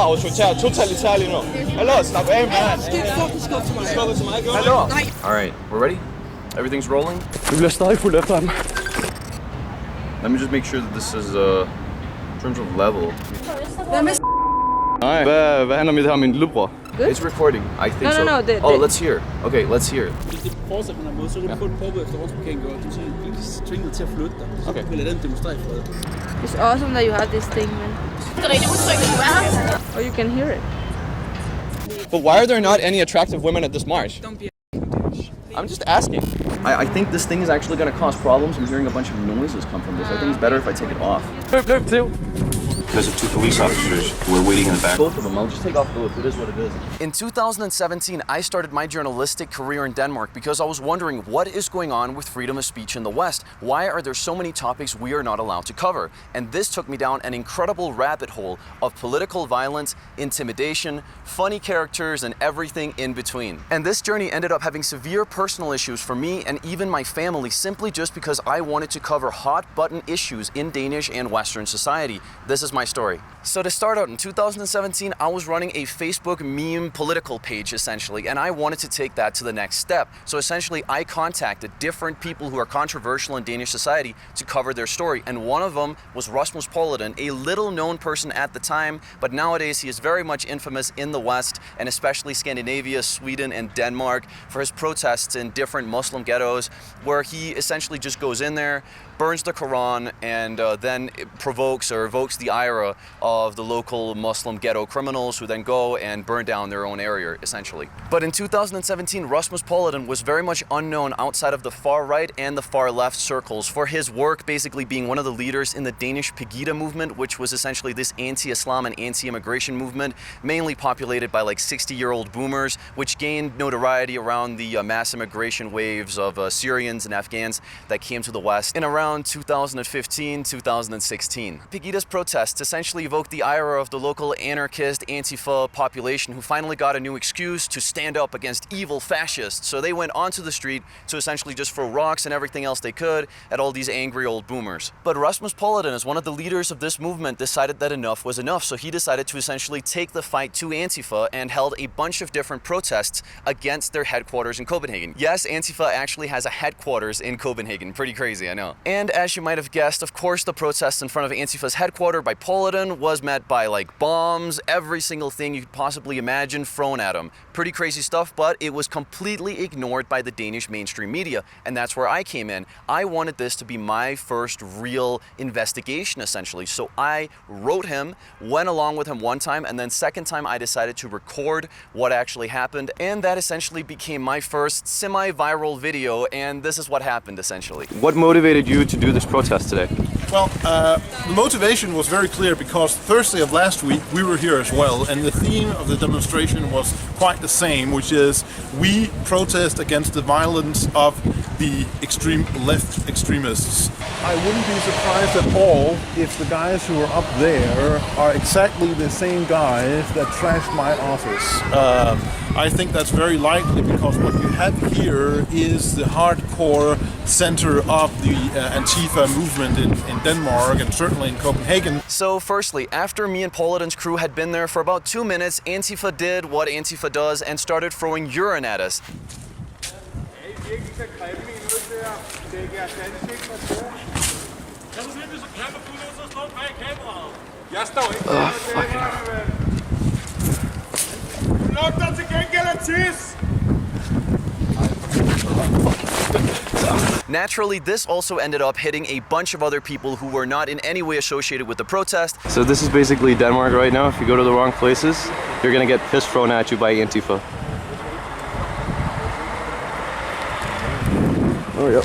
autoritær, totalitær lige nu. Hallo, slap af, mand. Skub til mig, Hallo. Alright, we're ready? Everything's rolling? Vi bliver stadig fuldt efter dem. Let me just make sure that this is, in terms of level. Nej, hvad handler med det her med min lillebror? It's recording, I think so. No, let's hear. Okay, let's hear. Hvis det fortsætter på den måde, så er du kun påbud efter ordensbekendtgørelsen, du er tvunget til at flytte dig. Så kan vi lade dem demonstrere for det. It's awesome that you have this thing, man. Det er rigtig utrygt, at du er her. Or you can hear it. But why are there not any attractive women at this march? Don't be I'm just asking. I think this thing is actually going to cause problems. I'm hearing a bunch of noises come from this. I think it's better if I take it off. Løb til. Because of two police officers who were waiting in the back. Both of them. I'll just take off both. It is what it is. In 2017, I started my journalistic career in Denmark because I was wondering what is going on with freedom of speech in the West. Why are there so many topics we are not allowed to cover? And this took me down an incredible rabbit hole of political violence, intimidation, funny characters, and everything in between. And this journey ended up having severe personal issues for me and even my family simply just because I wanted to cover hot button issues in Danish and Western society. This is my story. So to start out, in 2017, I was running a Facebook meme political page essentially, and I wanted to take that to the next step. So essentially, I contacted different people who are controversial in Danish society to cover their story, and one of them was Rasmus Paludan, a little known person at the time, but nowadays he is very much infamous in the West, and especially Scandinavia, Sweden, and Denmark for his protests in different Muslim ghettos, where he essentially just goes in there, burns the Quran, and then provokes or evokes the ire of the local Muslim ghetto criminals who then go and burn down their own area, essentially. But in 2017, Rasmus Paludan was very much unknown outside of the far right and the far left circles for his work basically being one of the leaders in the Danish Pegida movement, which was essentially this anti-Islam and anti-immigration movement, mainly populated by like 60-year-old boomers, which gained notoriety around the mass immigration waves of Syrians and Afghans that came to the West in around 2015-2016. Pegida's protests essentially evoked the ire of the local anarchist Antifa population who finally got a new excuse to stand up against evil fascists. So they went onto the street to essentially just throw rocks and everything else they could at all these angry old boomers. But Rasmus Paludan, as one of the leaders of this movement, decided that enough was enough. So he decided to essentially take the fight to Antifa and held a bunch of different protests against their headquarters in Copenhagen. Yes, Antifa actually has a headquarters in Copenhagen. Pretty crazy, I know. And as you might have guessed, of course, the protest in front of Antifa's headquarters by Paludan was met by like bombs, every single thing you could possibly imagine thrown at him. Pretty crazy stuff, but it was completely ignored by the Danish mainstream media. And that's where I came in. I wanted this to be my first real investigation, essentially. So I wrote him, went along with him one time, and then second time I decided to record what actually happened. And that essentially became my first semi-viral video, and this is what happened, essentially. What motivated you to do this protest today? Well, the motivation was very clear because Thursday of last week we were here as well, and the theme of the demonstration was quite the same, which is we protest against the violence of the extreme left extremists. I wouldn't be surprised at all if the guys who are up there are exactly the same guys that trashed my office. I think that's very likely because what you have here is the hardcore center of the Antifa movement in Denmark and certainly in Copenhagen. So firstly, after me and Paludan's crew had been there for about 2 minutes, Antifa did what Antifa does and started throwing urine at us. Naturally, this also ended up hitting a bunch of other people who were not in any way associated with the protest. So this is basically Denmark right now. If you go to the wrong places, you're gonna get piss thrown at you by Antifa. Oh, yep.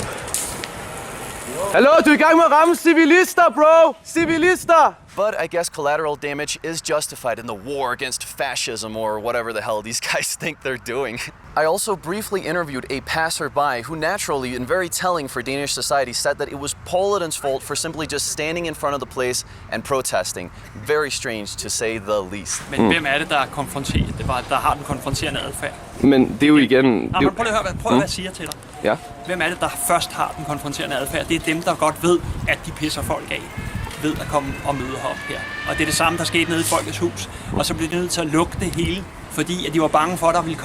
Hallo, du er i gang med at ramme civilister, bro! Civilister! But I guess collateral damage is justified in the war against fascism or whatever the hell these guys think they're doing. I also briefly interviewed a passerby who naturally and very telling for Danish society said that it was Paludan's fault for simply just standing in front of the place and protesting. Very strange to say the least. Men hvem er det, der konfronterer, der har den konfronterende adfærd? Men det er jo igen... Prøv at høre, hvad jeg siger til dig. Ja. Hvem er det, der først har den konfronterende adfærd? Det er dem, der godt ved, at de pisser folk af. ved at komme og møde op her. Og det er det samme, der skete nede i Folkets Hus. Og så blev de nødt til at lukke det hele, fordi at de var bange for, at der ville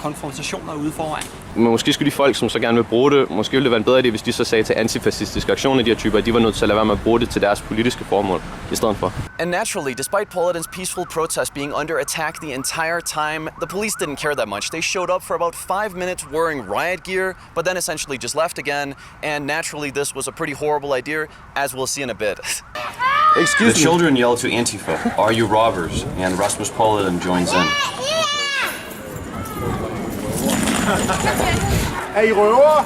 konfrontationer ude foran. Men måske skulle de folk, som så gerne vil bruge det, måske ville det være en bedre idé, hvis de så sagde til antifascistiske aktioner, de her typer, at de var nødt til at lade være med at bruge det til deres politiske formål i stedet for. And naturally, despite Paludan's peaceful protest being under attack the entire time, the police didn't care that much. They showed up for about 5 minutes wearing riot gear, but then essentially just left again. And naturally, this was a pretty horrible idea, as we'll see in a bit. Excuse The me. children yell to Antifa, "Are you robbers?" And Rasmus Paludan joins in. Hey, røver!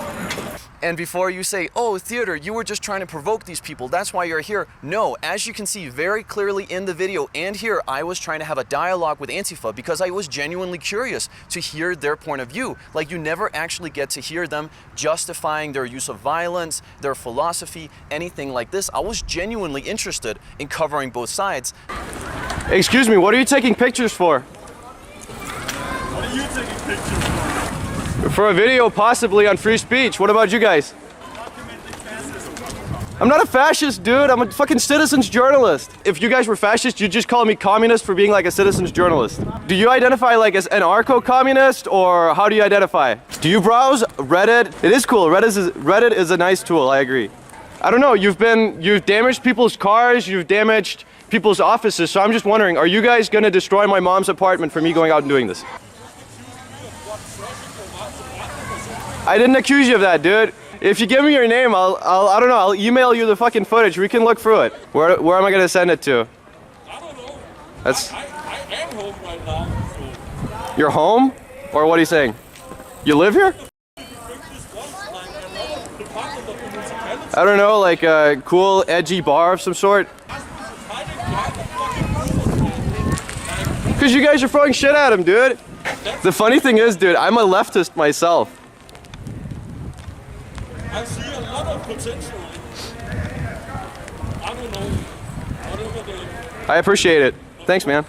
And before you say, oh, theater, you were just trying to provoke these people, that's why you're here. No, as you can see very clearly in the video and here, I was trying to have a dialogue with Antifa because I was genuinely curious to hear their point of view. Like, you never actually get to hear them justifying their use of violence, their philosophy, anything like this. I was genuinely interested in covering both sides. Excuse me, what are you taking pictures for? What are you taking pictures for? For a video, possibly, on free speech. What about you guys? I'm not a fascist, dude. I'm a fucking citizens journalist. If you guys were fascist, you'd just call me communist for being like a citizens journalist. Do you identify like as anarcho-communist, or how do you identify? Do you browse Reddit? It is cool. Reddit is a nice tool, I agree. I don't know, you've damaged people's cars, you've damaged people's offices, so I'm just wondering, are you guys gonna destroy my mom's apartment for me going out and doing this? I didn't accuse you of that, dude. If you give me your name, I don't know, I'll email you the fucking footage. We can look through it. Where am I gonna send it to? I don't know. That's. I am home right now. So. You're home? Or what are you saying? You live here? I don't know, like a cool, edgy bar of some sort. Because you guys are throwing shit at him, dude. The funny thing is, dude, I'm a leftist myself. I see a lot of potential. I don't know. Whatever the... I appreciate it. Thanks, man.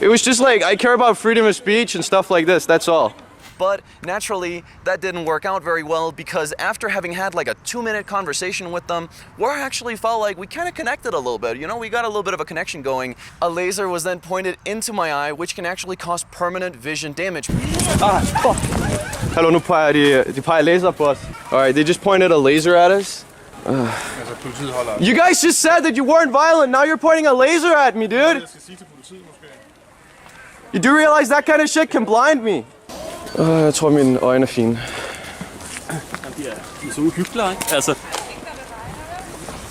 It was just like, I care about freedom of speech and stuff like this, that's all. But naturally, that didn't work out very well because after having had like a 2-minute conversation with them, we actually felt like we kind of connected a little bit. You know, we got a little bit of a connection going. A laser was then pointed into my eye, which can actually cause permanent vision damage. Ah, fuck. Hello, nu peger de peger laser på os. Alright, they just pointed a laser at us. You guys just said that you weren't violent, now you're pointing a laser at me, dude. You do realize that kind of shit can blind me? Jeg tror mine øjne er fine. De er så uhyggelige, ikke? Altså,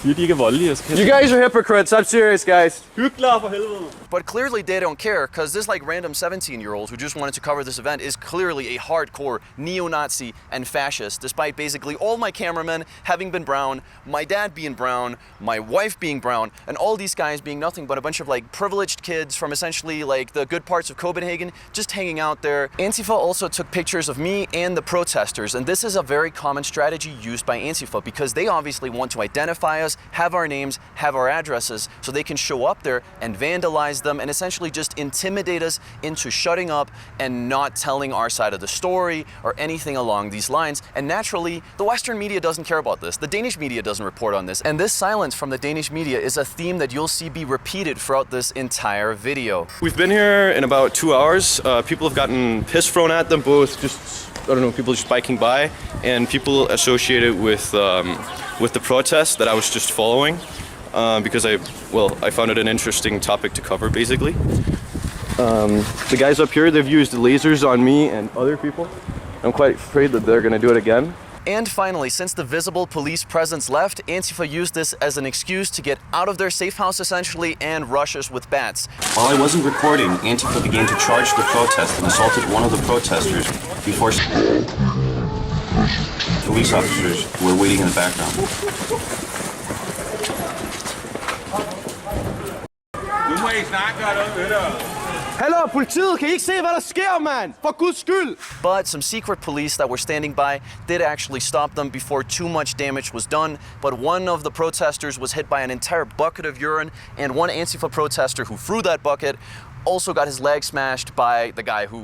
siger de ikke er voldelige. You guys are hypocrites, I'm serious, guys. Hyggelige for helvede. But clearly they don't care, because this like random 17-year-old who just wanted to cover this event is clearly a hardcore neo-Nazi and fascist, despite basically all my cameramen having been brown, my dad being brown, my wife being brown, and all these guys being nothing but a bunch of like privileged kids from essentially like the good parts of Copenhagen just hanging out there. Antifa also took pictures of me and the protesters, and this is a very common strategy used by Antifa because they obviously want to identify us, have our names, have our addresses, so they can show up there and vandalize them and essentially just intimidate us into shutting up and not telling our side of the story or anything along these lines. And naturally, the Western media doesn't care about this. The Danish media doesn't report on this. And this silence from the Danish media is a theme that you'll see be repeated throughout this entire video. We've been here in about 2 hours. People have gotten piss thrown at them, both just, I don't know, people just biking by, and people associated with the protest that I was just following. Because I found it an interesting topic to cover, basically. The guys up here, they've used lasers on me and other people. I'm quite afraid that they're gonna do it again. And finally, since the visible police presence left, Antifa used this as an excuse to get out of their safe house essentially and rush us with bats. While I wasn't recording, Antifa began to charge the protest and assaulted one of the protesters before police officers who were waiting in the background. Hello, politiet! Kan I ikke se, hvad der sker, mand? For Guds skyld! But some secret police that were standing by did actually stop them before too much damage was done. But one of the protesters was hit by an entire bucket of urine, and one Antifa protester who threw that bucket also got his leg smashed by the guy who,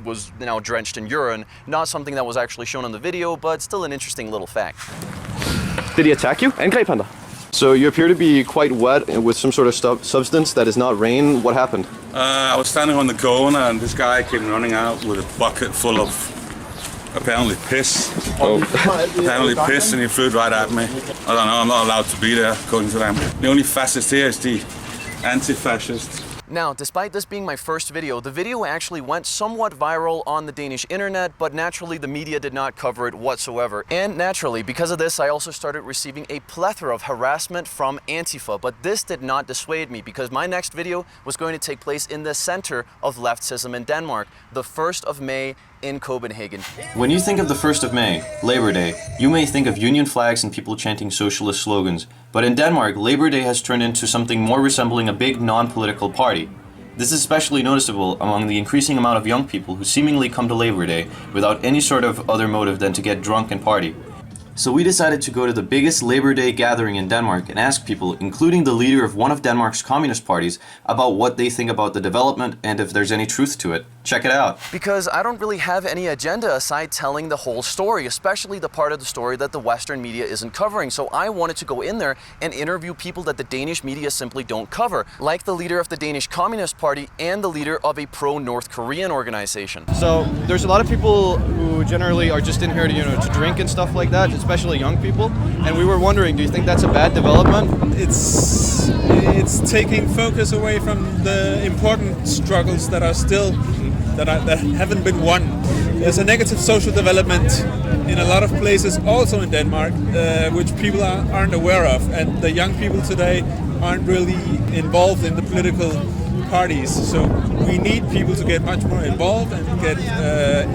was now drenched in urine. Not something that was actually shown on the video, but still an interesting little fact. Did he attack you? Angreb han dig? So you appear to be quite wet with some sort of substance that is not rain. What happened? I was standing on the corner and this guy came running out with a bucket full of apparently piss. Apparently piss, and he flew right at me. I don't know, I'm not allowed to be there according to them. The only fascist here is the anti-fascist. Now, despite this being my first video, the video actually went somewhat viral on the Danish internet, but naturally the media did not cover it whatsoever. And naturally, because of this, I also started receiving a plethora of harassment from Antifa, but this did not dissuade me because my next video was going to take place in the center of leftism in Denmark, the 1st of May in Copenhagen. When you think of the 1st of May, Labor Day, you may think of Union flags and people chanting socialist slogans. But in Denmark, Labor Day has turned into something more resembling a big non-political party. This is especially noticeable among the increasing amount of young people who seemingly come to Labor Day without any sort of other motive than to get drunk and party. So we decided to go to the biggest Labor Day gathering in Denmark and ask people, including the leader of one of Denmark's communist parties, about what they think about the development and if there's any truth to it. Check it out. Because I don't really have any agenda aside telling the whole story, especially the part of the story that the Western media isn't covering. So I wanted to go in there and interview people that the Danish media simply don't cover, like the leader of the Danish Communist Party and the leader of a pro-North Korean organization. So there's a lot of people who generally are just in here to, to drink and stuff like that, especially young people. And we were wondering, do you think that's a bad development? It's taking focus away from the important struggles that are still that haven't been won. There's a negative social development in a lot of places, also in Denmark, which people aren't aware of, and the young people today aren't really involved in the political parties. So we need people to get much more involved and get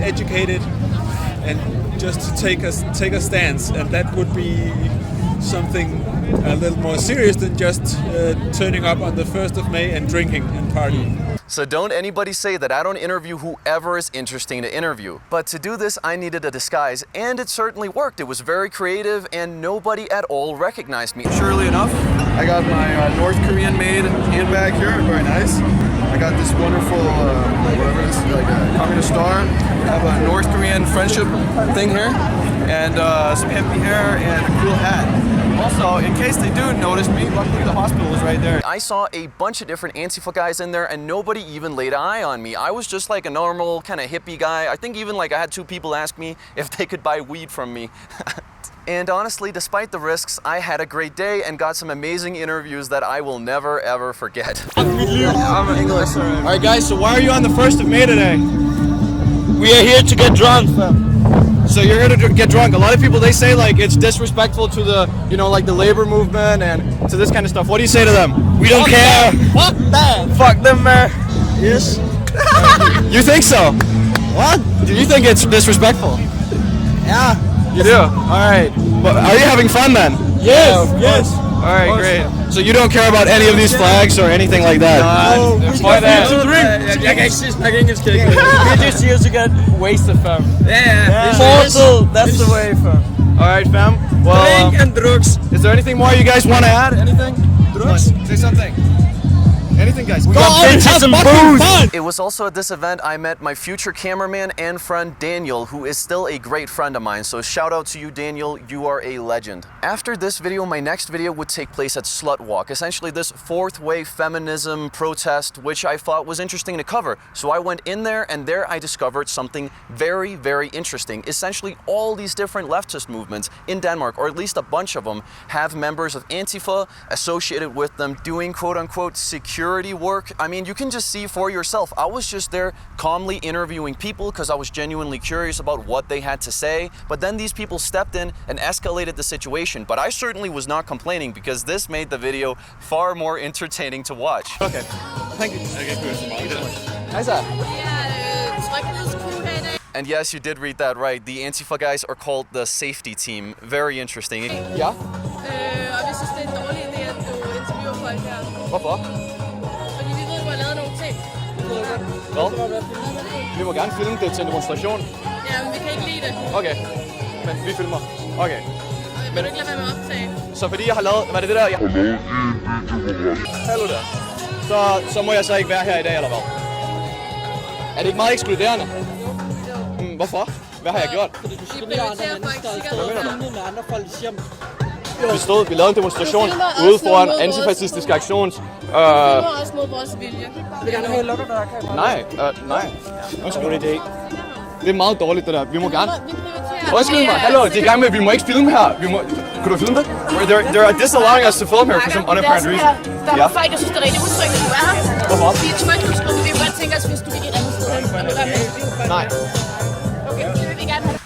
educated, and just to take a stance, and that would be something a little more serious than just turning up on the 1st of May and drinking and partying. So don't anybody say that I don't interview whoever is interesting to interview. But to do this, I needed a disguise, and it certainly worked. It was very creative, and nobody at all recognized me. Surely enough, I got my North Korean made handbag here, very nice. I got this wonderful, whatever it is, like a communist star. I have a North Korean friendship thing here, and some hippie hair, and a cool hat. Also, in case they do notice me, luckily the hospital is right there. I saw a bunch of different Antifa guys in there, and nobody even laid an eye on me. I was just like a normal kind of hippie guy. I think even like I had 2 people ask me if they could buy weed from me. And honestly, despite the risks, I had a great day and got some amazing interviews that I will never ever forget. I'm English. Alright guys, so why are you on the 1st of May today? We are here to get drunk. So you're here to get drunk. A lot of people, they say like it's disrespectful to the, like the labor movement and to this kind of stuff. What do you say to them? We don't care. Fuck that. Fuck them, man. Yes. You think so? What? Do you think it's disrespectful? Yeah. You do? Alright. But are you having fun then? Yes. Yes. Alright, great. So you don't care about any of these flags or anything like that? No. Why that? Jeg kan ikke snakke engelsk. We're just here to get wasted, fam. Yeah. Mortal, that's the way, fam. Alright, fam. Well, drink and drugs. Is there anything more you guys want to add? Anything? Drugs? Say something. Anything, guys? Go on and have some booze! It was also at this event I met my future cameraman and friend Daniel, who is still a great friend of mine, so shout out to you, Daniel, you are a legend. After this video, my next video would take place at Slut Walk, essentially this 4th wave feminism protest, which I thought was interesting to cover. So I went in there, and there I discovered something very, very interesting. Essentially, all these different leftist movements in Denmark, or at least a bunch of them, have members of Antifa associated with them doing quote-unquote security work. I mean, you can just see for yourself. I was just there calmly interviewing people because I was genuinely curious about what they had to say. But then these people stepped in and escalated the situation. But I certainly was not complaining because this made the video far more entertaining to watch. Okay. Thank you. And yes, you did read that right. The Antifa guys are called the safety team. Very interesting. Ja. Og vi synes, det er en dårlig idé, at du interviewer folk her. Hvorfor? Fordi vi ved, du har lavet nogle ting. Hvad? Vi må gerne filme det til en demonstration. Ja, men vi kan ikke lide det. Okay. Men vi filmer. Okay. Men du ikke lade være med at optage. Så fordi jeg har lavet... Hvad er det der? Jeg har lavet Hallo der. Så må jeg så ikke være her i dag, eller hvad? Er det ikke meget ekskluderende? Hvorfor? Hvad har jeg gjort? Vi prioriterer faktisk sikkerhed. Med andre folk, de siger, Vi lavede en demonstration ude foran antifascistisk aktions. Det var også mod vores vilje. Vil gerne have lukker der? Nej. Undskyld. Det er meget dårligt det der. Vi må gerne. Undskyld mig. Hallo, det er i gang med, vi må ikke filme her. Kunne du filme det? They're disallowing us to film here for some unapparent reason. Der er folk, der synes, det er rigtig utrygt, at du er her. Hvorfor? Vi er et tryghedsgruppe. Vi vil godt tænke os, hvis du vil et andet sted hen. Nej.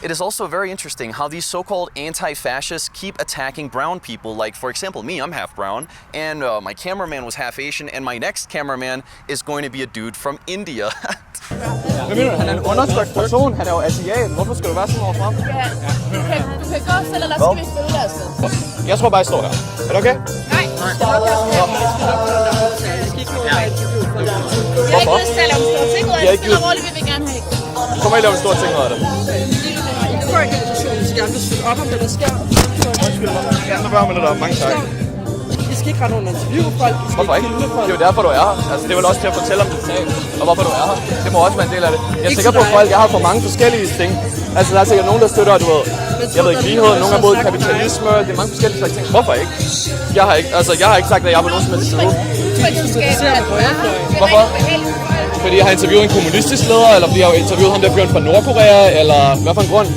It is also very interesting how these so-called anti-fascists keep attacking brown people. Like, for example, me, I'm half brown, and my cameraman was half Asian, and my next cameraman is going to be a dude from India. Hvad mener du? Han er en undertrykt person. Han er jo asiat. Hvorfor skal du være sådan overfor ham? Du kan gå selv, eller skal vi spille der afsted? Jeg tror bare, jeg står her. Er det okay? Nej. Jeg har ikke lyst til at lave en stor ting ud af det. Stille og roligt, vi vil gerne have det. Kommer I lave en stor ting ud af det? For organisationen skal gerne støtte op om det, der sker. Undskyld mig. Jeg skal være med det der. Mange tak. Vi skal ikke rende nogen interview folk. Hvorfor ikke? Det er jo derfor, du er her. Altså, det er vel også til at fortælle om dit sag, og hvorfor du er her. Det må også være en del af det. Jeg er sikker på, at folk er her for mange forskellige ting. Altså, der er sikkert nogen, der støtter, du ved, jeg ved ikke, lighed, nogen er mod kapitalisme, det er mange forskellige slags ting. Hvorfor ikke? Jeg har ikke sagt, at jeg er på nogen som helst side. Hvorfor? Fordi jeg har interviewet en kommunistisk leder, eller fordi jeg har interviewet ham, der fyren fra Nordkorea, eller hvad for en grund?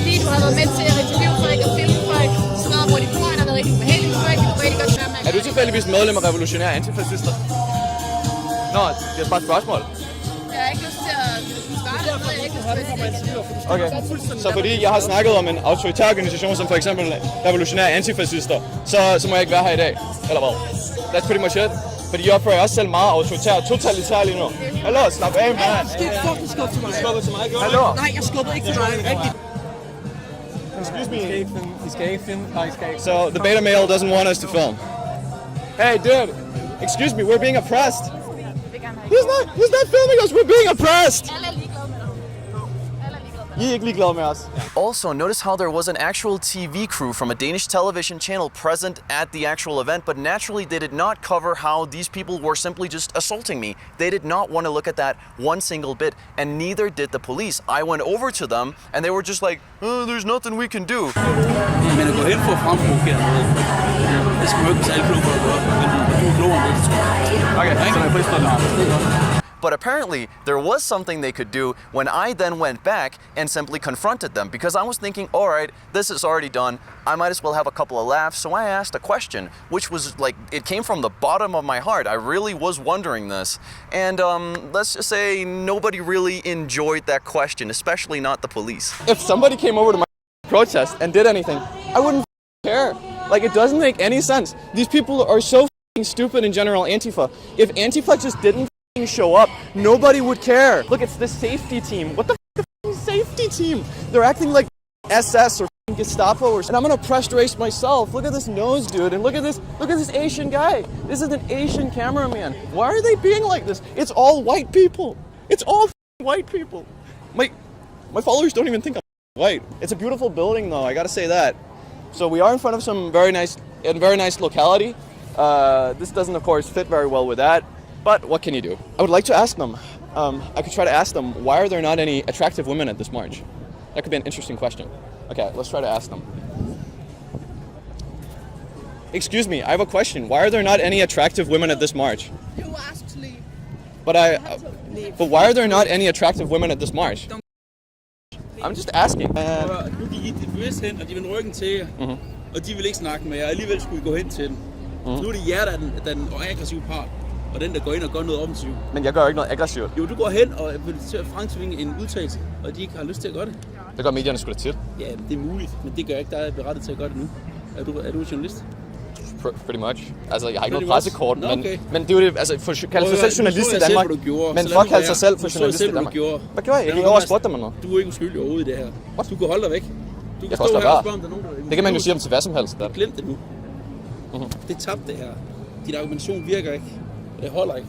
Fordi du har været med til at interviewe folk og filme folk, så meget, hvor de bor, der har været rigtig ubehageligt for folk, de kunne rigtig godt være med. Er du tilfældigvis medlem af revolutionære antifascister? Nå, det er bare et spørgsmål. Jeg har ikke lyst til at svare, jeg har ikke lyst til at Okay, så fordi jeg har snakket om en autoritær organisation, som for eksempel revolutionære antifascister, så må jeg ikke være her i dag, eller hvad? That's pretty much it. Fordi jeg opfører også selv meget autoritær og totalitær lige nu. Hallo, slap af, mand. Skub til mig. Skubber til mig, gør Hallo. Nej, jeg skubber ikke til dig. Rigtigt. Excuse me. I skal ikke filme. Nej, I skal ikke. So the beta male doesn't want us to film. Hey, dude. Excuse me, we're being oppressed. He's not filming us. We're being oppressed. I er ikke ligeglade med os. Also, notice how there was an actual TV crew from a Danish television channel present at the actual event, but naturally they did not cover how these people were simply just assaulting me. They did not want to look at that one single bit, and neither did the police. I went over to them, and they were just like, there's nothing we can do. Men at gå hen for at fremprovokere noget, det skal man jo ikke særlig klog for at gøre, men du er klogere end det, tror jeg. Okay, så er jeg frisk. But apparently, there was something they could do when I then went back and simply confronted them, because I was thinking, all right, this is already done. I might as well have a couple of laughs. So I asked a question, which was like, it came from the bottom of my heart. I really was wondering this. And let's just say nobody really enjoyed that question, especially not the police. If somebody came over to my protest and did anything, I wouldn't care. Like, it doesn't make any sense. These people are so stupid in general, Antifa. If Antifa just didn't show up, nobody would care. Look, it's the safety team. What the safety team? They're acting like SS or Gestapo or and I'm gonna press race myself. Look at this nose, dude, and look at this Asian guy. This is an Asian cameraman. Why are they being like this? It's all white people. It's all white people. My followers don't even think I'm white. It's a beautiful building though, I gotta say that. So we are in front of some very nice locality. This doesn't of course fit very well with that. But what can you do? I would like to ask them, I could try to ask them, why are there not any attractive women at this march? That could be an interesting question. Okay, let's try to ask them. Excuse me, I have a question. Why are there not any attractive women at this march? You asked to leave. But why are there not any attractive women at this march? I'm just asking. Nu gik I bevidst hen, og de vendte ryggen til jer, og de ville ikke snakke med jer, alligevel skulle I gå hen til dem. Nu er det jer, der er den aggressive part. Og den, der går ind og gør noget offensivt. Men jeg gør ikke noget aggressivt. Jo, du går hen og vil til at fremtvinge en udtalelse, og de ikke har lyst til at gøre det. Det gør medierne sgu da til. Ja, det er muligt, men det gør ikke, der er berettet til at gøre det nu. Er du journalist? Pretty much. Altså, jeg har ikke noget pressekort, men det er jo det, altså, kalde sig selv journalist i Danmark. Men folk kalder sig selv for journalist i Danmark. Hvad gjorde jeg? Jeg gik over og spurgte dem noget. Du er ikke uskyldig overhovedet i det her. Du kan holde dig væk. Du kan stå her og spørge, om der er nogen, der... Det kan man jo sige om til hvad som helst. Glem det nu. Det er tabt, det her. Din argumentation virker ikke. Det holder ikke.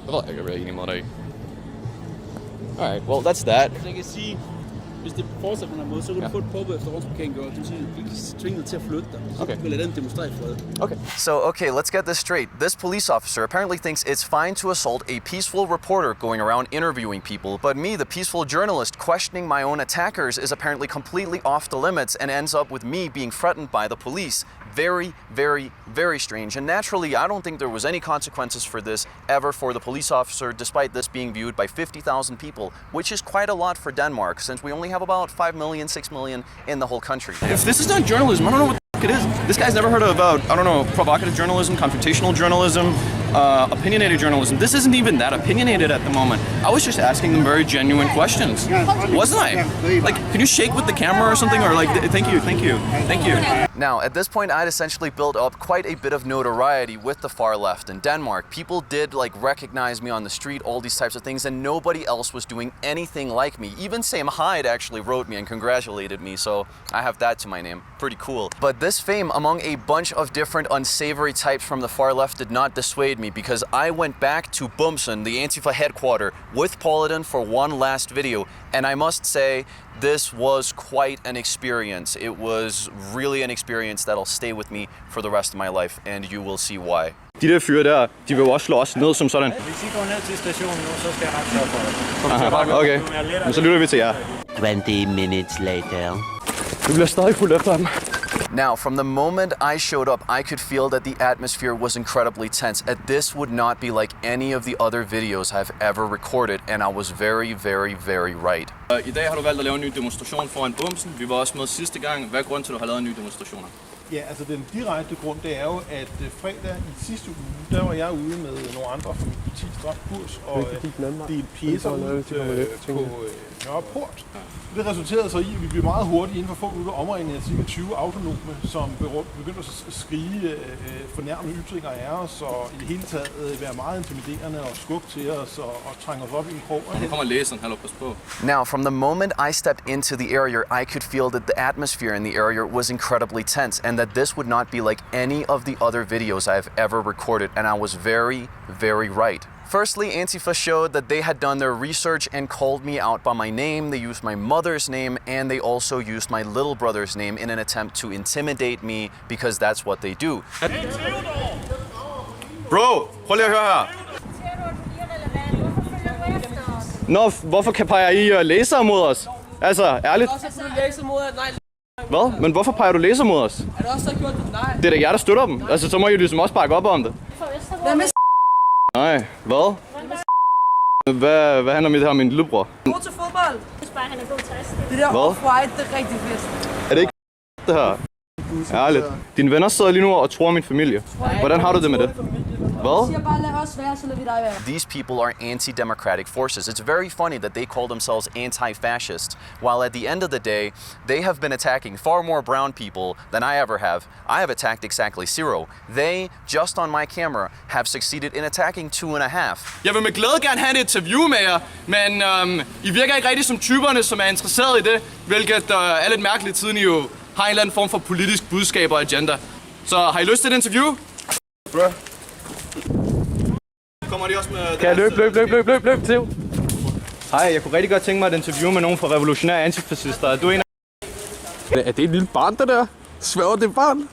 Det ved jeg ikke, enig med dig. Alright, well, that's that. Så jeg kan sige, hvis det fortsætter på den måde, så kan du få et påbud efter ordensparkering, og du bliver tvinget til at flytte dig. Okay. Du kan lade den demonstrere i fred. Okay. So, okay, let's get this straight. This police officer apparently thinks it's fine to assault a peaceful reporter going around interviewing people, but me, the peaceful journalist, questioning my own attackers is apparently completely off the limits and ends up with me being threatened by the police. Very, very, very strange. And naturally, I don't think there was any consequences for this ever for the police officer, despite this being viewed by 50,000 people, which is quite a lot for Denmark, since we only have about 5 million, 6 million in the whole country. If this is not journalism, I don't know what the fuck it is. This guy's never heard about, I don't know, provocative journalism, confrontational journalism, opinionated journalism. This isn't even that opinionated at the moment. I was just asking them very genuine questions, wasn't I? Like, can you shake with the camera or something? Or like, thank you. Now, at this point, I'd essentially built up quite a bit of notoriety with the far left in Denmark. People did like recognize me on the street, all these types of things, and nobody else was doing anything like me. Even Sam Hyde actually wrote me and congratulated me, so I have that to my name. Pretty cool. But this fame among a bunch of different unsavory types from the far left did not dissuade me, because I went back to Bumsen, the Antifa headquarters, with Paludan for one last video, and I must say, this was quite an experience. It was really an experience that'll stay with me for the rest of my life, and you will see why. De der fyre der, de vil jo også slå os ned som sådan. Hvis I går ned til stationen nu, så skal jeg nok sørge for det. Aha, okay. Men så lytter vi til jer. 20 minutes later. Du bliver stadig fuldt efter ham. Now, from the moment I showed up, I could feel that the atmosphere was incredibly tense, and this would not be like any of the other videos I've ever recorded, and I was very, very, very right. I dag har du valgt at lave en ny demonstration foran Bumsen. Vi var også med sidste gang. Hvad er grunden til, at du har lavet en ny demonstration? Ja, altså den direkte grund, det er jo, at fredag i sidste uge, der var jeg ude med nogle andre fra mit parti, Stram Kurs, og delte pjecer ud på Nørreport. Det resulterede så i, at vi blev meget hurtigt inden for få minutter omringet af ca. 20 autonome, som begyndte at skrige fornærmende ytringer af os, og i det hele taget være meget intimiderende og skubbe til os og trænge os op i en krog. Nu kommer læseren, hallo, pas på. Now, from the moment I stepped into the area, I could feel that the atmosphere in the area was incredibly tense, and that this would not be like any of the other videos I've ever recorded, and I was very, very right. Firstly, Antifa showed that they had done their research and called me out by my name. They used my mother's name, and they also used my little brother's name in an attempt to intimidate me, because that's what they do. Bro, prøv lige at høre her. Nå, hvorfor peger I læsere mod os? Altså, ærligt. Hvad? Men hvorfor peger du læsere mod os? Er du også så gjort det? Nej. Det er da jer, der støtter dem. Altså, så må I ligesom også bakke op om det. Nej, hvad? Hvad handler mit her om min lillebror? God til fodbold. Han er god til resten. Det der Hvad? off-white, det er rigtig fedt. Er det ikke det her? Ærligt. Dine venner sidder lige nu og tror min familie. Hvordan har du det med det? Hvad? These people are anti-democratic forces. It's very funny that they call themselves anti-fascist, while at the end of the day, they have been attacking far more brown people than I ever have. I have attacked exactly 0. They, just on my camera, have succeeded in attacking 2.5. Jeg vil med glæde gerne have et interview med jer, men I virker ikke rigtig som typerne, som er interesseret i det, hvilket er lidt mærkeligt, siden I jo har en eller anden form for politisk budskab og agenda. Så har I lyst til et interview? Bro. Kommer de også med... Kan jeg løb til? Hej, jeg kunne rigtig godt tænke mig et interview med nogen fra revolutionære antifascister. Er du en af... Er det et lille barn, det der? Sværger det barn?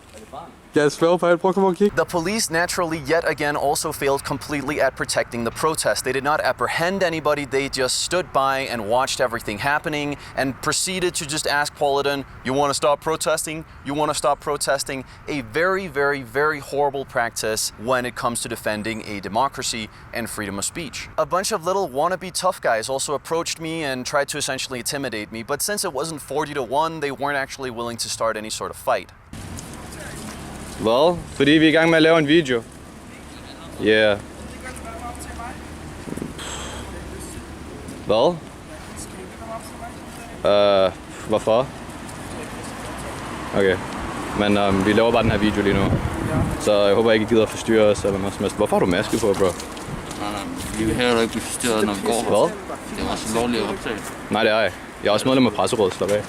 Jeg sværger på alt. Prøv at komme og kigge. The police naturally yet again also failed completely at protecting the protest. They did not apprehend anybody. They just stood by and watched everything happening and proceeded to just ask Paludan, you want to stop protesting? You want to stop protesting? A very, very, very horrible practice when it comes to defending a democracy and freedom of speech. A bunch of little wannabe tough guys also approached me and tried to essentially intimidate me, but since it wasn't 40-1, they weren't actually willing to start any sort of fight. Hvad? Fordi vi er i gang med at lave en video. Yeah. Hvad? Hvorfor? Okay. Men vi laver bare den her video lige nu. Så jeg håber ikke, I gider at forstyrre os eller noget som helst. Hvorfor har du maske på, bro? Nej, vi vil heller ikke blive forstyrret, når vi går her. Hvad? Det er også lovligt at optage. Nej, det er jeg. Jeg er også medlem af presserådet, slap af.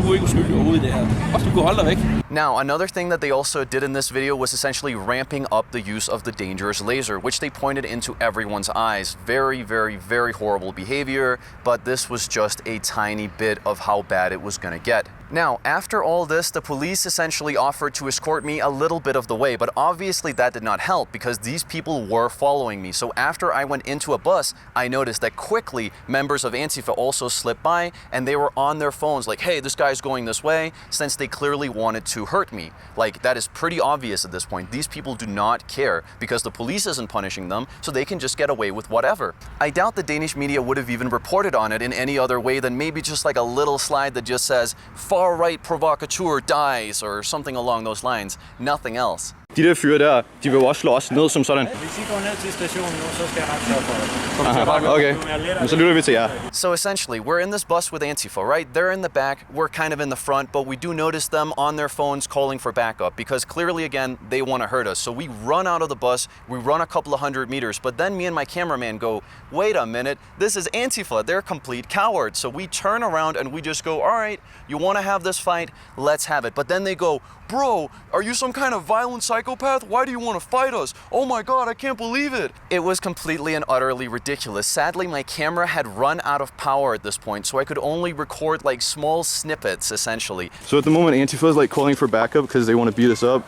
Du er ikke uskyldig overhovedet i det her. Du kan holde dig væk. Now, another thing that they also did in this video was essentially ramping up the use of the dangerous laser, which they pointed into everyone's eyes. Very, very, very horrible behavior, but this was just a tiny bit of how bad it was gonna get. Now, after all this, the police essentially offered to escort me a little bit of the way, but obviously that did not help because these people were following me. So after I went into a bus, I noticed that quickly members of Antifa also slipped by and they were on their phones like, hey, this guy's going this way, since they clearly wanted to hurt me. Like, that is pretty obvious at this point. These people do not care because the police isn't punishing them, so they can just get away with whatever. I doubt the Danish media would have even reported on it in any other way than maybe just like a little slide that just says, far-right provocateur dies, or something along those lines. Nothing else. De der fyre der, de vil jo også slå os ned som sådan. Hvis I går ned til stationen nu, så skal jeg nok sørge for det. Aha, okay. Men så lytter vi til jer. So essentially, we're in this bus with Antifa, right? They're in the back, we're kind of in the front, but we do notice them on their phones calling for backup because clearly, again, they want to hurt us. So we run out of the bus, we run a couple of 100 meters, but then me and my cameraman go, wait a minute, this is Antifa, they're complete cowards. So we turn around and we just go, all right, you want to have this fight, let's have it. But then they go, bro, are you some kind of violent psychopath? Why do you want to fight us? Oh my God, I can't believe it. It was completely and utterly ridiculous. Sadly, my camera had run out of power at this point, so I could only record like small snippets, essentially. So at the moment, Antifa is like calling for backup because they want to beat us up.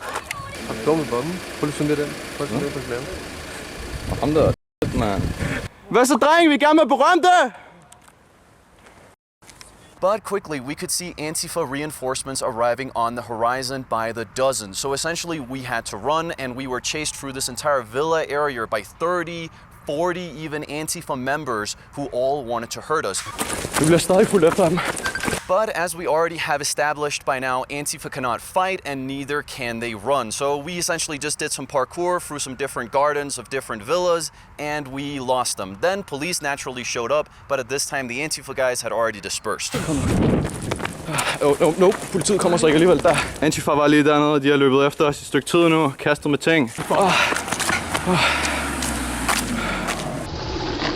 Hvad så, dreng? Vi er gerne med berømte! But quickly, we could see Antifa reinforcements arriving on the horizon by the dozen. So essentially, we had to run, and we were chased through this entire villa area by 30, 40 even Antifa members who all wanted to hurt us. Vi bliver stadig fuldt efter dem. But as we already have established by now, Antifa cannot fight and neither can they run. So we essentially just did some parkour through some different gardens of different villas and we lost them. Then police naturally showed up, but at this time the Antifa guys had already dispersed. Nope, politiet kommer så ikke alligevel der. Antifa var lige dernede, og de har løbet efter os i et stykke tid nu, kastet med ting.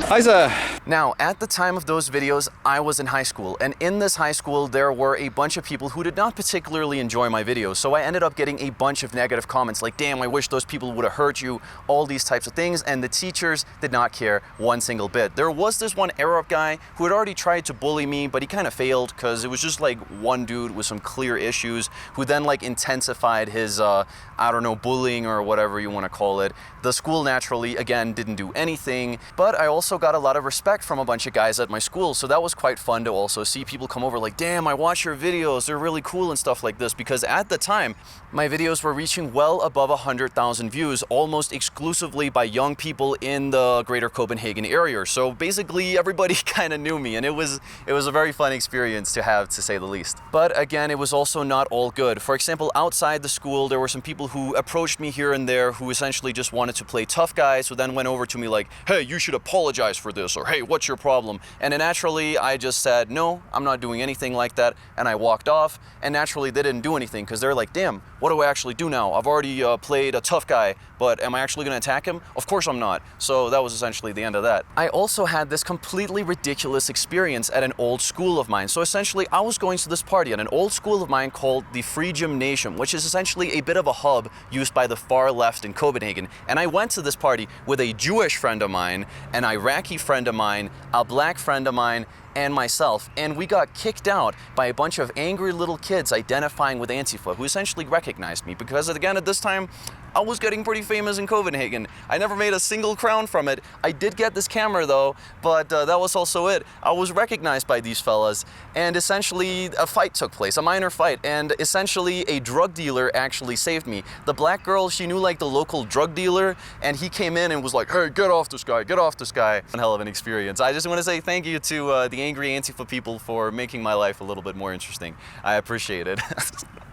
Hej så! Now, at the time of those videos, I was in high school, and in this high school, there were a bunch of people who did not particularly enjoy my videos, so I ended up getting a bunch of negative comments like, damn, I wish those people would have hurt you, all these types of things, and the teachers did not care one single bit. There was this one Arab guy who had already tried to bully me, but he kind of failed because it was just like one dude with some clear issues who then like intensified his, I don't know, bullying or whatever you want to call it. The school naturally, again, didn't do anything, but I also got a lot of respect from a bunch of guys at my school, so that was quite fun to also see people come over like, damn, I watch your videos, they're really cool and stuff like this, because at the time, my videos were reaching well above 100,000 views, almost exclusively by young people in the greater Copenhagen area. So basically everybody kind of knew me, and it was a very fun experience to have, to say the least. But again, it was also not all good. For example, outside the school, there were some people who approached me here and there who essentially just wanted to play tough guys, who then went over to me like, hey, you should apologize for this, or hey, what's your problem? And then naturally, I just said, no, I'm not doing anything like that, and I walked off, and naturally they didn't do anything, because they're like, damn, what do I actually do now? I've already played a tough guy, but am I actually going to attack him? Of course I'm not. So that was essentially the end of that. I also had this completely ridiculous experience at an old school of mine. So essentially, I was going to this party at an old school of mine called the Free Gymnasium, which is essentially a bit of a hub used by the far left in Copenhagen. And I went to this party with a Jewish friend of mine, an Iraqi friend of mine, a black friend of mine, and myself, and we got kicked out by a bunch of angry little kids identifying with Antifa, who essentially recognized me, because again, at this time, I was getting pretty famous in Copenhagen. I never made a single crown from it. I did get this camera though, but that was also it. I was recognized by these fellas, and essentially a fight took place, a minor fight, and essentially a drug dealer actually saved me. The black girl, she knew like the local drug dealer, and he came in and was like, hey, get off this guy, get off this guy. One hell of an experience. I just want to say thank you to the angry Antifa people for making my life a little bit more interesting. I appreciate it.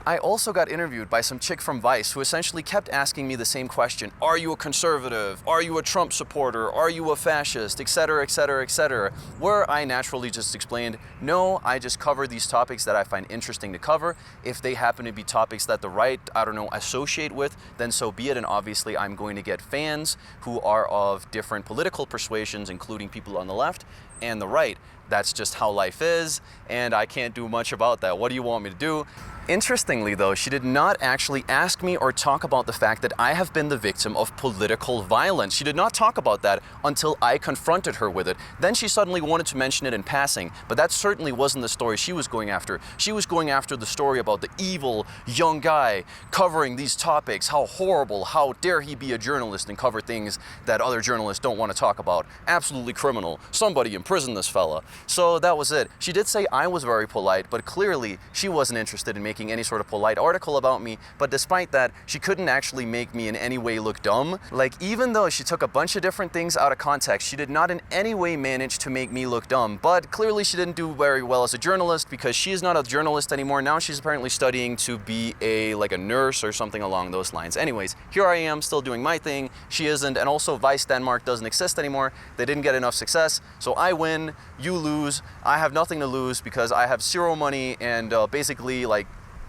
I also got interviewed by some chick from Vice who essentially kept asking me the same question. Are you a conservative? Are you a Trump supporter? Are you a fascist? Etc, etc, etc. Where I naturally just explained, no, I just cover these topics that I find interesting to cover. If they happen to be topics that the right, I don't know, associate with, then so be it. And obviously I'm going to get fans who are of different political persuasions, including people on the left and the right. That's just how life is, and I can't do much about that. What do you want me to do? Interestingly though, she did not actually ask me or talk about the fact that I have been the victim of political violence. She did not talk about that until I confronted her with it. Then she suddenly wanted to mention it in passing, but that certainly wasn't the story she was going after. She was going after the story about the evil young guy covering these topics, how horrible, how dare he be a journalist and cover things that other journalists don't want to talk about. Absolutely criminal. Somebody imprison this fella. So that was it. She did say I was very polite, but clearly she wasn't interested in making any sort of polite article about me, but despite that, she couldn't actually make me in any way look dumb. Like, even though she took a bunch of different things out of context, she did not in any way manage to make me look dumb, but clearly she didn't do very well as a journalist because she is not a journalist anymore. Now she's apparently studying to be a nurse or something along those lines. Anyways, here I am still doing my thing. She isn't, and also Vice Denmark doesn't exist anymore. They didn't get enough success, so I win, you lose. I have nothing to lose because I have zero money and basically like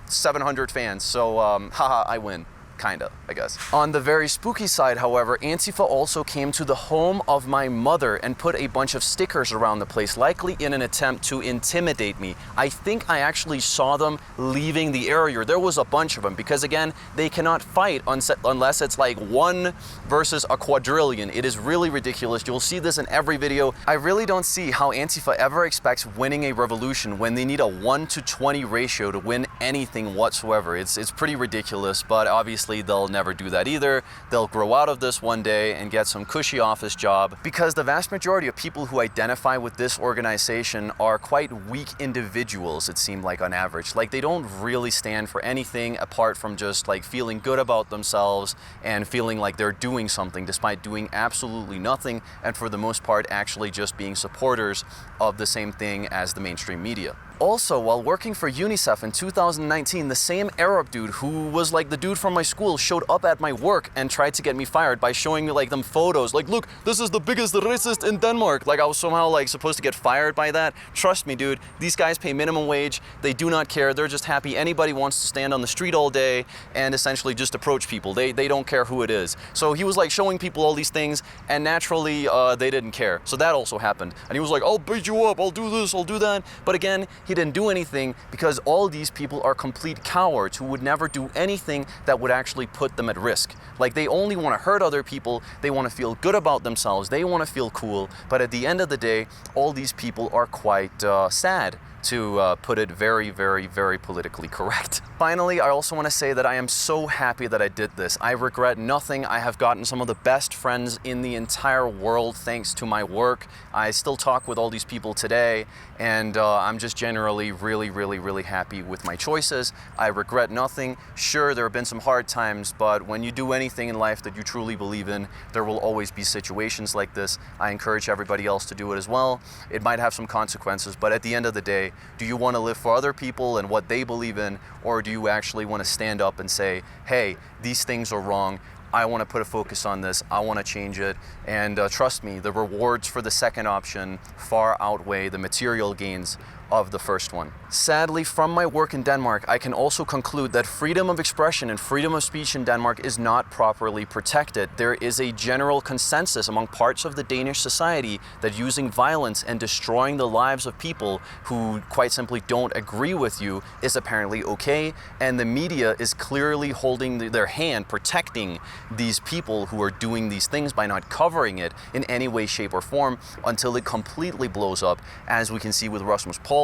700 fans, so haha, I win. Kinda, I guess. On the very spooky side, however, Antifa also came to the home of my mother and put a bunch of stickers around the place, likely in an attempt to intimidate me. I think I actually saw them leaving the area. There was a bunch of them because, again, they cannot fight unless it's like 1 versus a quadrillion. It is really ridiculous. You'll see this in every video. I really don't see how Antifa ever expects winning a revolution when they need a 1-to-20 ratio to win anything whatsoever. It's pretty ridiculous, but obviously they'll never do that either. They'll grow out of this one day and get some cushy office job because the vast majority of people who identify with this organization are quite weak individuals, it seemed like, on average. Like, they don't really stand for anything apart from just like feeling good about themselves and feeling like they're doing something despite doing absolutely nothing, and for the most part actually just being supporters of the same thing as the mainstream media. Also, while working for UNICEF in 2019, the same Arab dude who was like the dude from my school showed up at my work and tried to get me fired by showing me like them photos. Like, look, this is the biggest racist in Denmark. Like, I was somehow like supposed to get fired by that. Trust me, dude, these guys pay minimum wage. They do not care. They're just happy anybody wants to stand on the street all day and essentially just approach people. They don't care who it is. So he was like showing people all these things, and naturally they didn't care. So that also happened. And he was like, I'll beat you up, I'll do this, I'll do that. But again, he didn't do anything because all these people are complete cowards who would never do anything that would actually put them at risk. Like, they only want to hurt other people, they want to feel good about themselves, they want to feel cool, but at the end of the day, all these people are quite sad, to put it very, very, very politically correct. Finally, I also want to say that I am so happy that I did this. I regret nothing. I have gotten some of the best friends in the entire world thanks to my work. I still talk with all these people today, and I'm just generally really, really, really happy with my choices. I regret nothing. Sure, there have been some hard times, but when you do anything in life that you truly believe in, there will always be situations like this. I encourage everybody else to do it as well. It might have some consequences, but at the end of the day, do you want to live for other people and what they believe in, or do you actually want to stand up and say, hey, these things are wrong, I want to put a focus on this, I want to change it, and trust me, the rewards for the second option far outweigh the material gains of the first one. Sadly, from my work in Denmark, I can also conclude that freedom of expression and freedom of speech in Denmark is not properly protected. There is a general consensus among parts of the Danish society that using violence and destroying the lives of people who quite simply don't agree with you is apparently okay, and the media is clearly holding their hand, protecting these people who are doing these things by not covering it in any way, shape, or form until it completely blows up, as we can see with Rasmus Paludan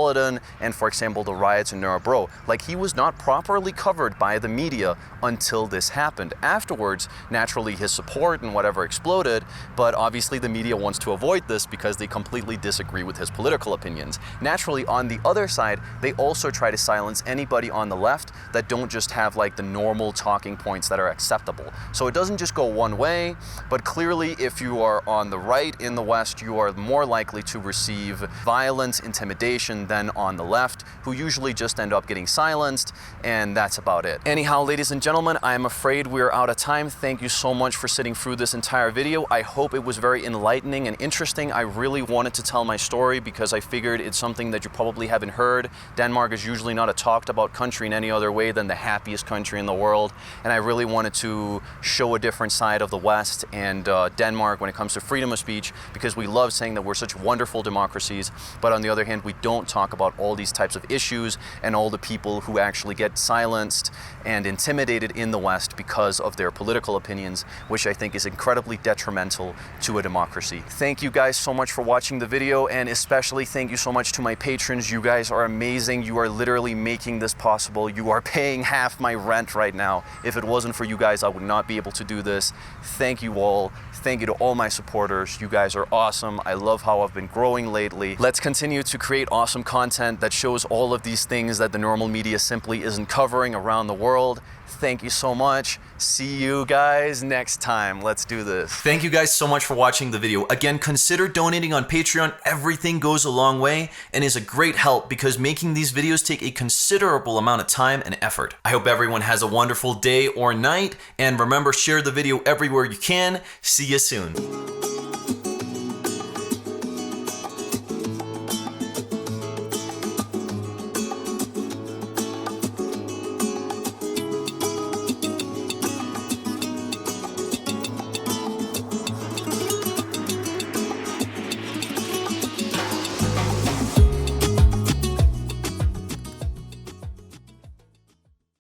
and, for example, the riots in Tenebras. Like, he was not properly covered by the media until this happened. Afterwards, naturally, his support and whatever exploded, but obviously the media wants to avoid this because they completely disagree with his political opinions. Naturally, on the other side, they also try to silence anybody on the left that don't just have like the normal talking points that are acceptable. So it doesn't just go one way, but clearly if you are on the right in the West, you are more likely to receive violence, intimidation, and then on the left, who usually just end up getting silenced, and that's about it. Anyhow, ladies and gentlemen, I am afraid we're out of time. Thank you so much for sitting through this entire video. I hope it was very enlightening and interesting. I really wanted to tell my story because I figured it's something that you probably haven't heard. Denmark is usually not a talked about country in any other way than the happiest country in the world, and I really wanted to show a different side of the West and Denmark when it comes to freedom of speech, because we love saying that we're such wonderful democracies, but on the other hand, we don't talk about all these types of issues and all the people who actually get silenced and intimidated in the West because of their political opinions, which I think is incredibly detrimental to a democracy. Thank you guys so much for watching the video, and especially thank you so much to my patrons. You guys are amazing. You are literally making this possible. You are paying half my rent right now. If it wasn't for you guys, I would not be able to do this. Thank you all. Thank you to all my supporters. You guys are awesome. I love how I've been growing lately. Let's continue to create awesome content that shows all of these things that the normal media simply isn't covering around the world. Thank you so much. See you guys next time. Let's do this. Thank you guys so much for watching the video. Again, consider donating on Patreon. Everything goes a long way and is a great help because making these videos take a considerable amount of time and effort. I hope everyone has a wonderful day or night, and remember, share the video everywhere you can. See you soon.